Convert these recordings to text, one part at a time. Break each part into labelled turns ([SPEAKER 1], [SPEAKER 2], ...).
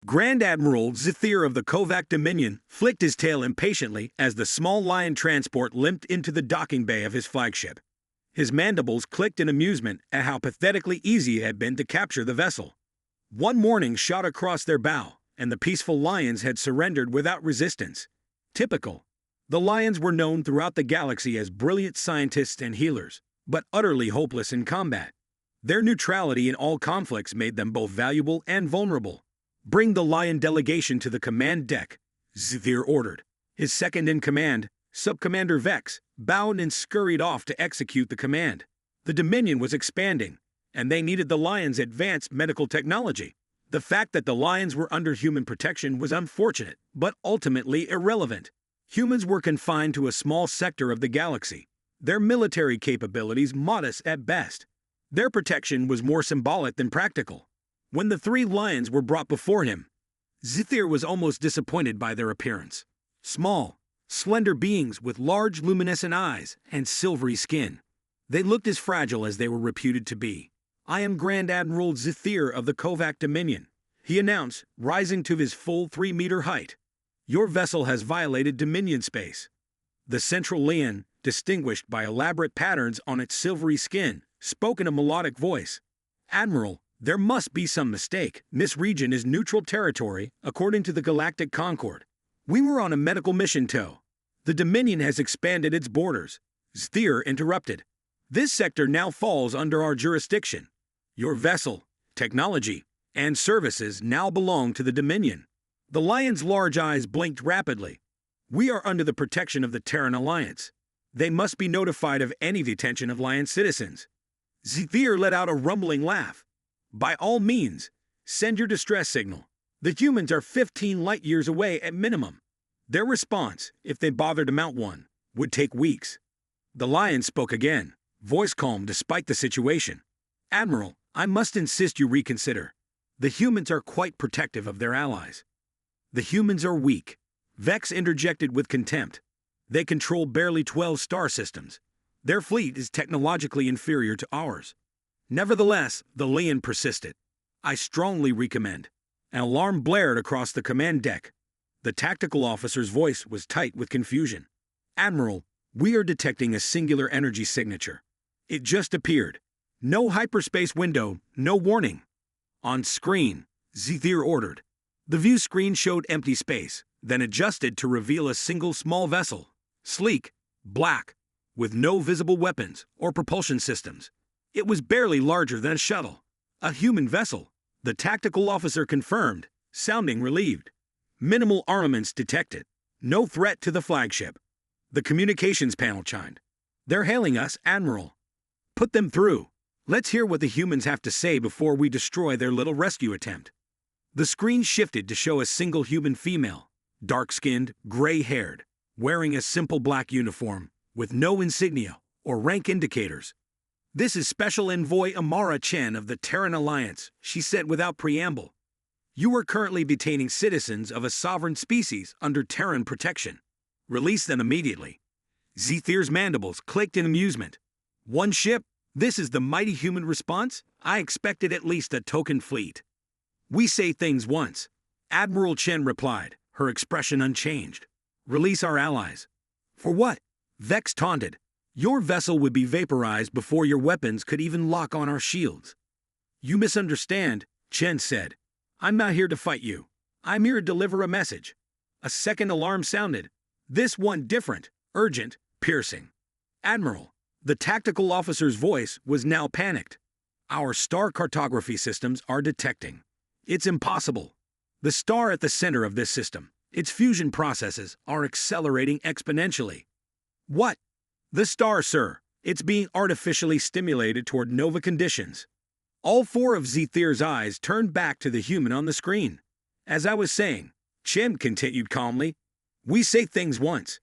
[SPEAKER 1] Grand Admiral Zithir of the Kovac Dominion flicked his tail impatiently as the small lion transport limped into the docking bay of his flagship. His mandibles clicked in amusement at how pathetically easy it had been to capture the vessel. One morning shot across their bow, and the peaceful lions had surrendered without resistance. Typical. The lions were known throughout the galaxy as brilliant scientists and healers, but utterly hopeless in combat. Their neutrality in all conflicts made them both valuable and vulnerable. "Bring the lion delegation to the command deck," Zithir ordered. His second-in-command, Subcommander Vex, bowed and scurried off to execute the command. The Dominion was expanding, and they needed the Lions' advanced medical technology. The fact that the Lions were under human protection was unfortunate, but ultimately irrelevant. Humans were confined to a small sector of the galaxy, their military capabilities modest at best. Their protection was more symbolic than practical. When the three lions were brought before him, Zithir was almost disappointed by their appearance. Small, slender beings with large luminescent eyes and silvery skin. They looked as fragile as they were reputed to be. "I am Grand Admiral Zithir of the Kovac Dominion," he announced, rising to his full 3-meter height. "Your vessel has violated Dominion space." The central lion, distinguished by elaborate patterns on its silvery skin, spoke in a melodic voice. "Admiral, there must be some mistake. This region is neutral territory, according to the Galactic Concord. We were on a medical mission tow. The Dominion has expanded its borders." Zithir interrupted. "This sector now falls under our jurisdiction. Your vessel, technology, and services now belong to the Dominion." The lion's large eyes blinked rapidly. "We are under the protection of the Terran Alliance. They must be notified of any detention of lion citizens." Zithir let out a rumbling laugh. "By all means, send your distress signal. The humans are 15 light-years away at minimum." Their response, if they bothered to mount one, would take weeks. The lion spoke again, voice calm despite the situation. "Admiral, I must insist you reconsider. The humans are quite protective of their allies." "The humans are weak," Vex interjected with contempt. "They control barely 12 star systems. Their fleet is technologically inferior to ours." Nevertheless, the lion persisted. "I strongly recommend." An alarm blared across the command deck. The tactical officer's voice was tight with confusion. "Admiral, we are detecting a singular energy signature. It just appeared. No hyperspace window, no warning." "On screen," Zithir ordered. The view screen showed empty space, then adjusted to reveal a single small vessel, sleek, black, with no visible weapons or propulsion systems. It was barely larger than a shuttle. "A human vessel," the tactical officer confirmed, sounding relieved. "Minimal armaments detected. No threat to the flagship." The communications panel chimed. "They're hailing us, Admiral." "Put them through. Let's hear what the humans have to say before we destroy their little rescue attempt." The screen shifted to show a single human female, dark-skinned, gray-haired, wearing a simple black uniform, with no insignia or rank indicators. "This is Special Envoy Amara Chen of the Terran Alliance," she said without preamble. "You are currently detaining citizens of a sovereign species under Terran protection. Release them immediately." Zithir's mandibles clicked in amusement. "One ship? This is the mighty human response? I expected at least a token fleet." "We say things once," Admiral Chen replied, her expression unchanged. "Release our allies." "For what?" Vex taunted. "Your vessel would be vaporized before your weapons could even lock on our shields." "You misunderstand," Chen said. "I'm not here to fight you. I'm here to deliver a message." A second alarm sounded. This one different, urgent, piercing. "Admiral." The tactical officer's voice was now panicked. "Our star cartography systems are detecting. It's impossible. The star at the center of this system, its fusion processes, are accelerating exponentially." "What?" "The star, sir. It's being artificially stimulated toward nova conditions." All four of Zithir's eyes turned back to the human on the screen. "As I was saying," Chen continued calmly, "we say things once.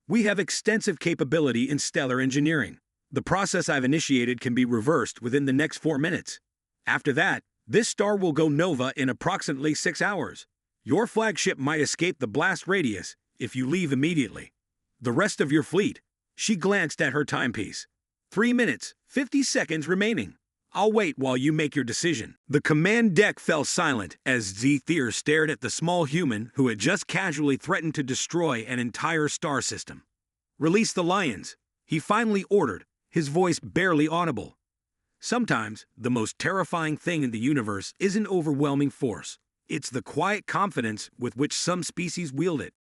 [SPEAKER 1] We have extensive capability in stellar engineering. The process I've initiated can be reversed within the next 4 minutes. After that, this star will go nova in approximately 6 hours. Your flagship might escape the blast radius if you leave immediately. The rest of your fleet," she glanced at her timepiece. 3 minutes, 50 seconds remaining. I'll wait while you make your decision. The command deck fell silent as Zethir stared at the small human who had just casually threatened to destroy an entire star system. Release the lions, he finally ordered, his voice barely audible. Sometimes, the most terrifying thing in the universe isn't overwhelming force. It's the quiet confidence with which some species wield it.